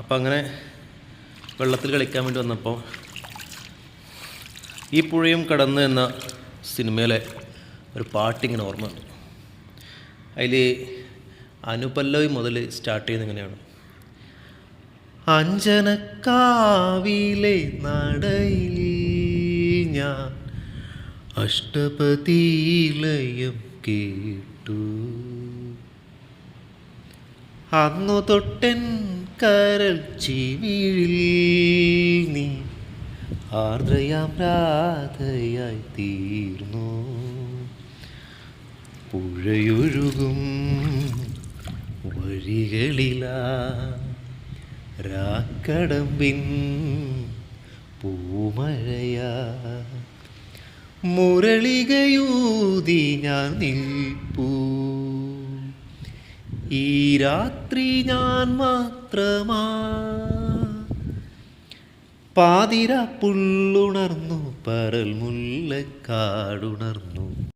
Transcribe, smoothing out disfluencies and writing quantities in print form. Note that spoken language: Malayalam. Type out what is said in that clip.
അപ്പം അങ്ങനെ വെള്ളത്തിൽ കളിക്കാൻ വേണ്ടി വന്നപ്പോൾ ഈ പുഴയും കടന്ന് എന്ന സിനിമയിലെ ഒരു പാട്ടിങ്ങനെ ഓർമ്മ വന്നു. അതിൽ അനുപല്ലവി മുതൽ സ്റ്റാർട്ട് ചെയ്യുന്നത് ഇങ്ങനെയാണ്. അഞ്ജനക്കാവിലെ നടയിൽ ഞാൻ അഷ്ടപതിലയം കേട്ടു, അന്നു തൊട്ടൻ കരൾ ചിമിഴിൽ നീ ആർദ്രയാം രാധയായി തീർന്നു. പുഴയൊഴുകും വഴികളിലാ രാക്കടമ്പിൻ പൂമഴയാ, മുരളികയൂതി ഞാൻ നിൽപ്പൂ, ഈ രാത്രി ഞാൻ മാത്രമാ. പാതിര പുള്ളുണർന്നു, പരൽ മുല്ലക്കാടുണർന്നു.